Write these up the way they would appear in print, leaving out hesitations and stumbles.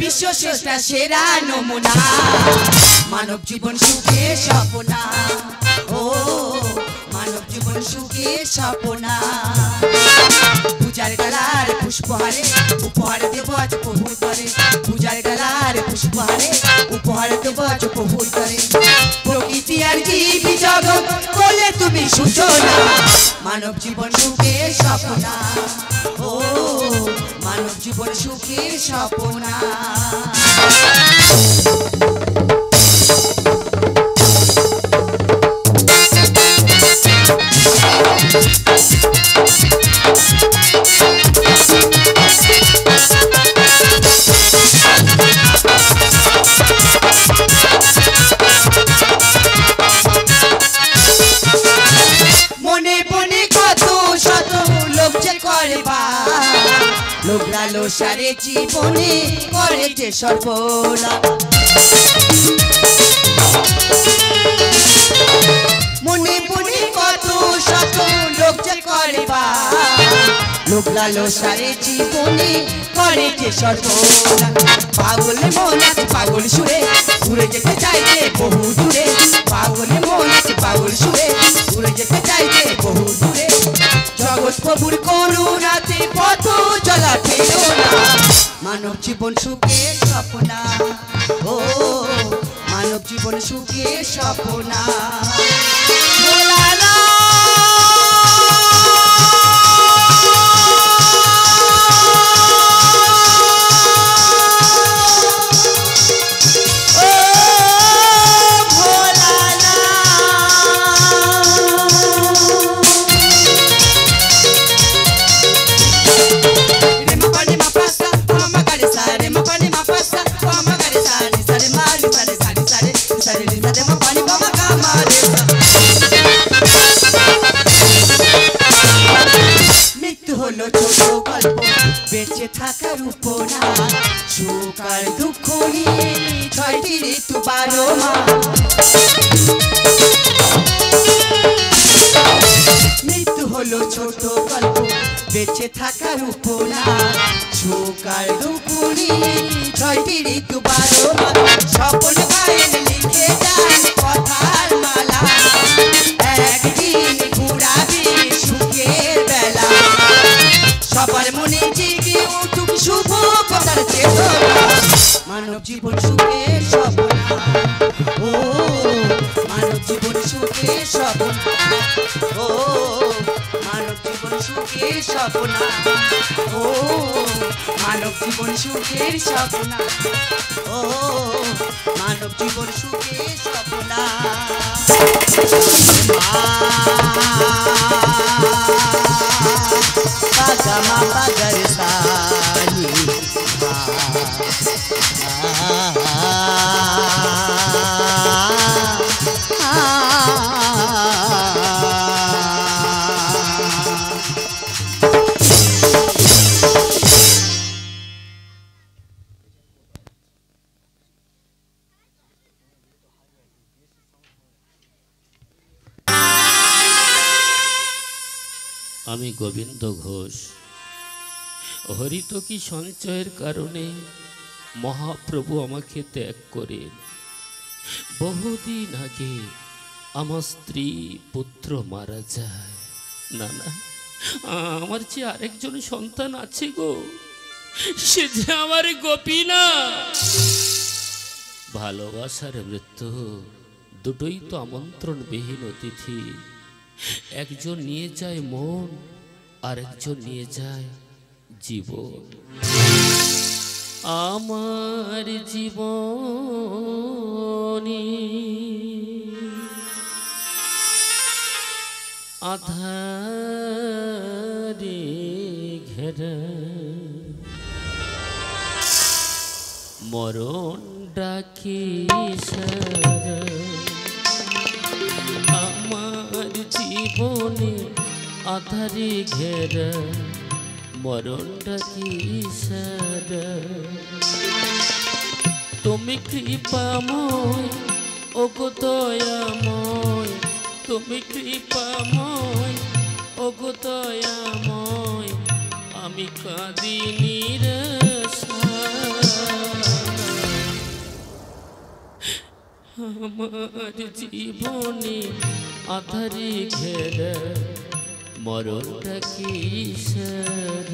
বিশ্ব শ্রেষ্ঠা সেরা নমুনা মানব জীবন সুখে স্বপ্না ও মানব জীবন সুখে স্বপ্না পূজার ডালার পুষ্পহারে উপহার দেব আজ প্রভুর করে পূজার ডালার পুষ্পহারে উপহার দেব আজ প্রভুর করে প্রকৃতি আর জীবী জগৎ বলে তুমি সূচনা মানব জীবন সুখে স্বপ্না ও মানব জীবন সুখে স্বপ্না লোকরালো সারে জীবনে করে যে সর্বনা মনে মনে কত শত লোক যে করে বা লোকরালো সারে জীবনে করে যে সর্বনা পাগল মন আছে পাগল সুরে ঘুরে যেতে চাইছে বহু দূরে পাগল মন আছে পাগল সুরে ঘুরে যেতে চাইছে বহু দূরে জগৎ প্রভুর করুণাতে পথ চলা পেলো না মানব জীবন সুখে স্বপ্না ও মানব জীবন সুখে স্বপ্না বেঁচে থাকার উপনা সুখ আর দুঃখ নিয়ে ছয়টি ঋতু 12 মাস মৃত্যু হলো ছোট গল্প বেঁচে থাকার উপনা সুখ আর দুঃখ নিয়ে ছয়টি ঋতু 12 মাস স্বপ্ন গায়েন লিখে যান কথার মালা একদিন ঘুরাবি সুখের বেলা সবার মনে জেগে উঠুক শুভ কথার চেতনা মানব জীবন সুখে স্বপ্না ও মানব জীবন সুখে স্বপ্না ও মানব জীবন সুখে স্বপ্না ও মানব জীবন সুখের স্বপ্না ও মানব জীবন সুখের স্বপ্না Pagama pagarsani আমি গোবিন্দ ঘোষ হরিত কি সঞ্চয়ের কারণে মহাপ্রভু আমাকে ত্যাগ করে বহুদিন আগে আমার স্ত্রী পুত্র মারা যায় না না আমার যে আরেকজন সন্তান আছে গো সে যে আমার গোপীনা ভালোবাসার মৃত্যু দুটোই তো আমন্ত্রণবিহীন অতিথি একজন নিয়ে যায় মন আর একজন নিয়ে যায় জীবন আমার জীবনী আধারে ঘেরা মরণ ডাকি সারা আমার জীবনে আধারে ঘেরা মরণ ডাকি সারা তুমি কৃপাময় ওগো দয়াময় তুমি কৃপাময় ওগো দয়াময় আমি কাঁদি নিরাশায় আমার জীবনে আধারে ঘেরা মরণটা কিসের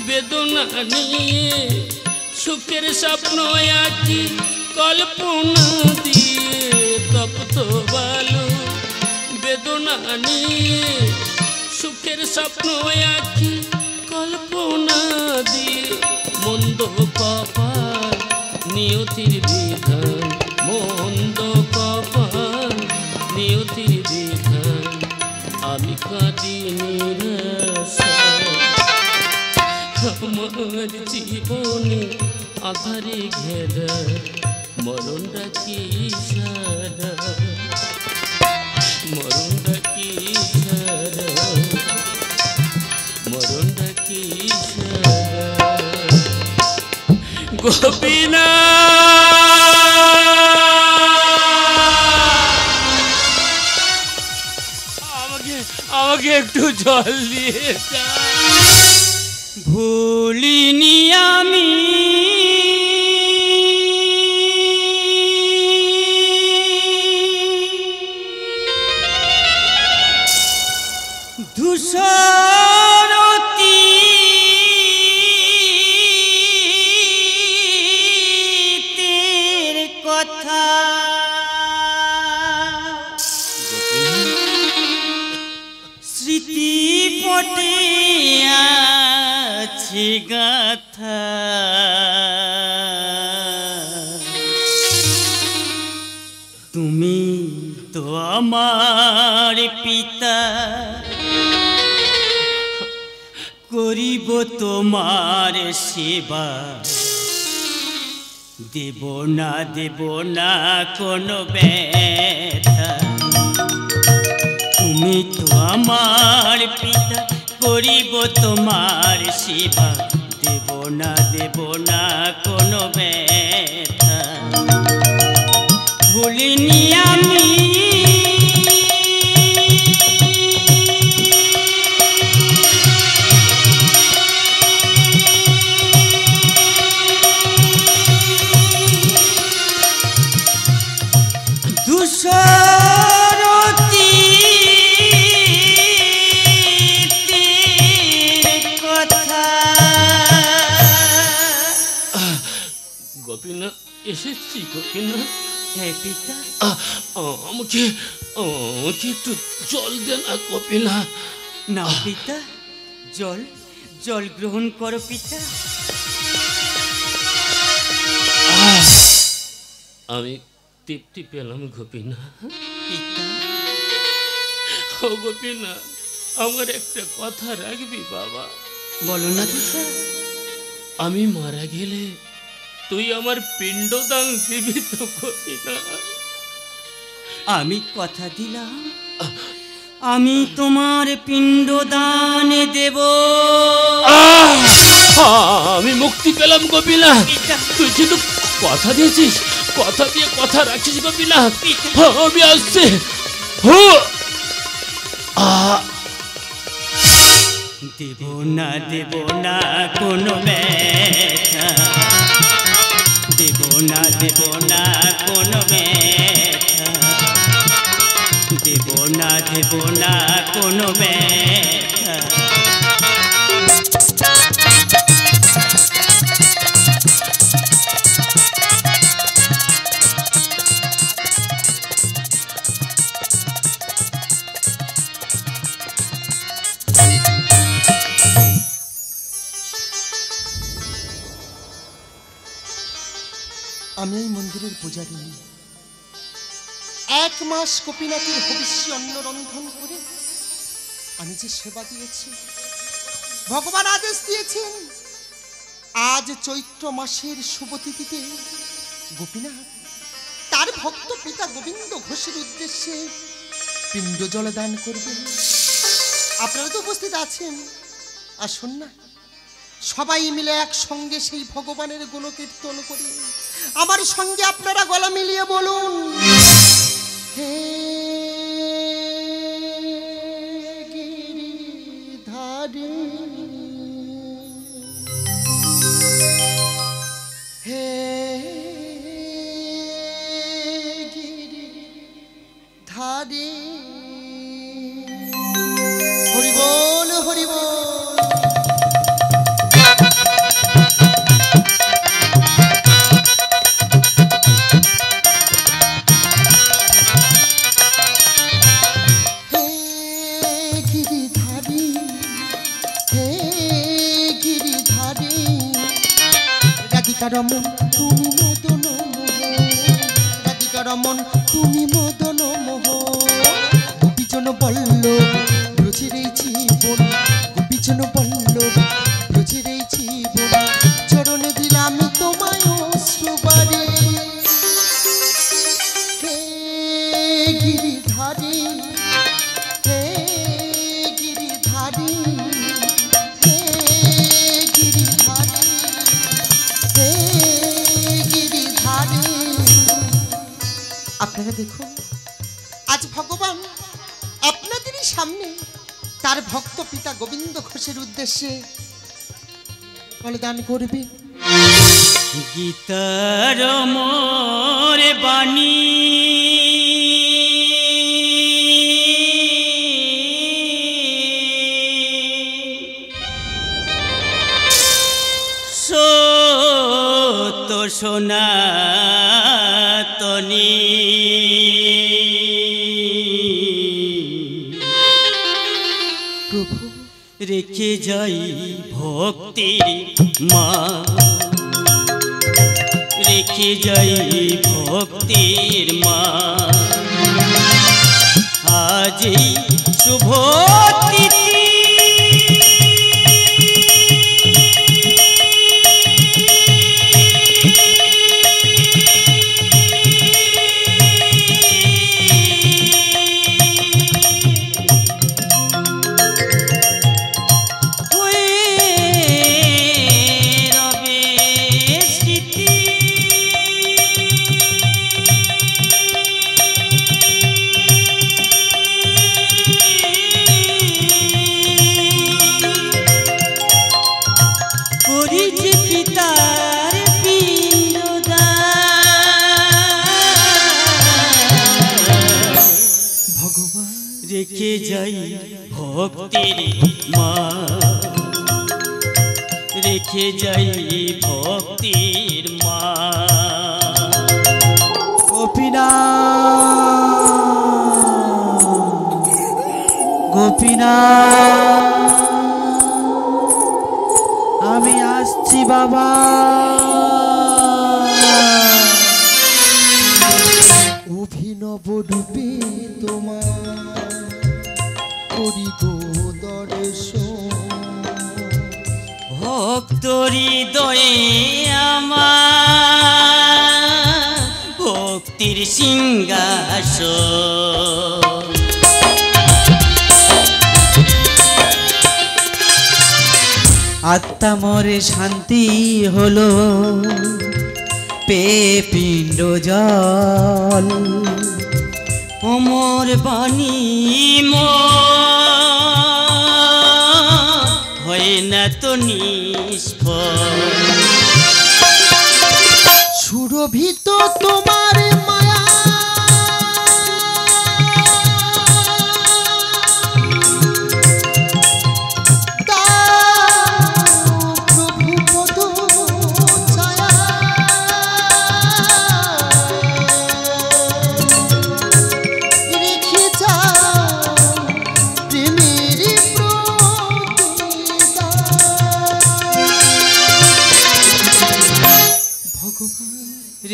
বেদনা নিয়ে সুখের স্বপ্ন আঁকি কল্পনা দিয়ে তপ্ত বালু বেদনা নিয়ে সুখের স্বপ্ন আঁকি কল্পনা দিয়ে মন্দ কপাল নিয়তির বিধান মন্দ কপাল নিয়তির বিধান আমি কাঁদি নিরাশা আমার জীবনে আধারে ঘেরা মরণটা কি সারা মরণটা কি সারা মরণটা কি সারা গোপীনা আমাকে একটু জল দিয়ে যা ভুলিনি আমি ধূসরতি তের কথা স্মৃতি পটে আছে গাথা তুমি তো আমার পিতা করিব তোমার সেবা দেব না কোনো ব্যথা তুমি তো আমার পিতা করিব তোমার সেবা দেব না কোনো ব্যথা ভুলিনি আমি ধূসরতি কথা গোপীনাথ এসেছি গোপীনাথ হ্যাঁ পিতা আমাকে একটু জল দে না গোপীনাথ না পিতা জল গ্রহণ করো পিতা আমি তৃপ্তি পেলাম গোপীনাথ পিতা ও গোপীনাথ আমার একটা কথা রাখবি বাবা বলো না পিতা আমি মারা গেলে তুই আমার পিণ্ডদান দিবি তো গোপীনাথ আমি কথা দিলাম আমি তোমার পিণ্ডদান দেব আমি মুক্তি পেলাম গোপীনাথ তুই কিন্তু কথা দিয়েছিস কথা দিয়ে কথা রাখিস গোপীনাথ আমি আসছি দেব না কোনো ব্যথা দেব না কোনো ব্যথা দেব না কোনো ব্যথা আমি এই মন্দিরের পূজারী 1 মাস গোপীনাথের হবিষ্যি অন্ন রন্ধন করে আমি যে সেবা দিয়েছি ভগবান আদেশ দিয়েছেন আজ চৈত্র মাসের শুভ তিথিতে গোপীনাথ তার ভক্ত পিতা গোবিন্দ ঘোষের উদ্দেশ্যে পিণ্ড জলদান করবেন। আপনারা তো উপস্থিত আছেন, আসুন না সবাই মিলে একসঙ্গে সেই ভগবানের গুণকীর্তন করি। আমার সঙ্গে আপনারা গলা মিলিয়ে বলুন, হে গিরিধারী, হে গিরিধারী। হরি বল, হরি বল। রমন তুমি মদন মোহন, রাধিকা রমন তুমি মদন মোহন, গোপীজন বল্লভ ব্রজের এই জীবন, গোপীজন বল্লভ ব্রজের এই জীবন, চরণে দিলাম তোমায় অশ্রুবারি। হে গিরিধারী, হে গিরিধারী, আপনারা দেখুন আজ ভগবান আপনাদেরই সামনে তার ভক্ত পিতা গোবিন্দ ঘোষের উদ্দেশ্যে বলিদান করবে। গীতার মোর বাণী সত্য সনাতনী প্রভু রেখে যাই ভক্তির মা, রেখে যাই ভক্তির মা, আজ শুভ তিথি রেখে যাই ভক্তির মা, রেখে যাই ভক্তির মা। গোপীনাথ, গোপীনাথ, আমি আসছি বাবা। অভিনব রূপে তোমার করি গো দর্শন, ভক্ত হৃদয়ে আমার ভক্তির সিংহাসন, আত্মা মরে শান্তি হলো পে পিণ্ড জল, অমর বাণী হয় না তো নিষ্ফল, সুরভিত তোমার মায়া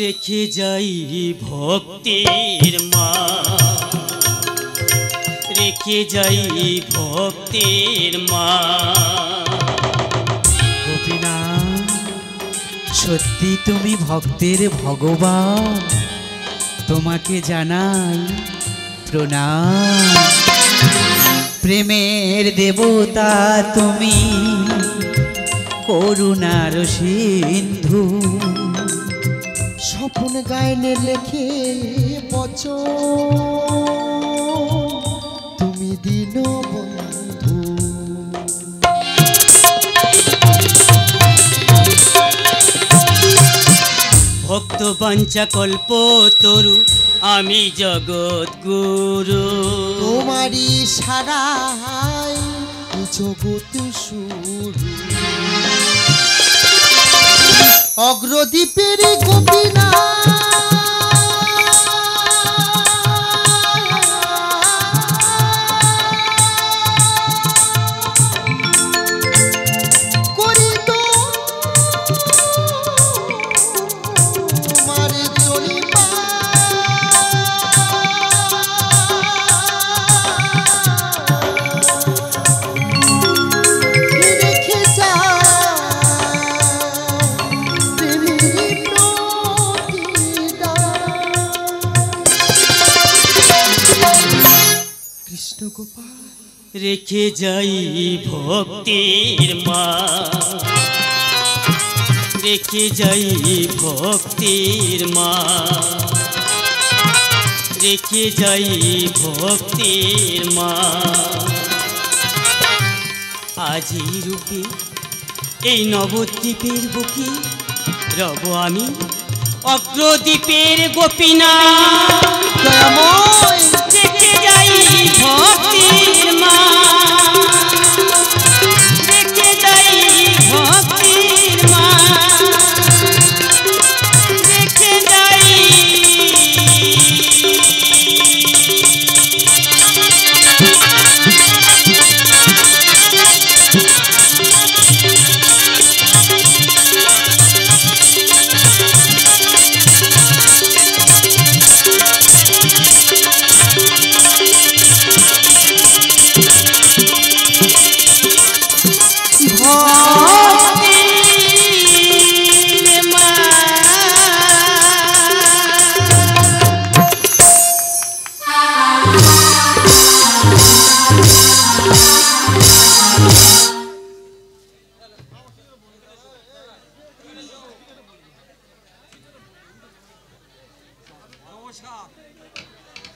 রেখে যাই ভক্তির মা, রেখে যাই ভক্তির মা। গোপীনাথ, সত্যি তুমি ভক্তের ভগবান, তোমাকে জানাই প্রণাম। প্রেমের দেবতা তুমি, করুণার সিন্ধু। স্বপন গায়নে লেখে বচন তুমি দীনবন্ধু। ভক্ত বাঞ্ছা কল্প তরু আমি জগৎ গুরু। তোমারই সারাই জগৎ শুরু। অগ্রদ্বীপের গোপীনা রেখে যাই ভক্তির মা, রেখে যাই ভক্তির মা, রেখে যাই ভক্তির মা। আজি রূপে এই নবদ্বীপের বুকে রব আমি অগ্রদ্বীপের গোপীনা। রেখে যাই ভক্তির মা, রেখে যাই ভক্তির মা, রেখে যাই। নমস্কার।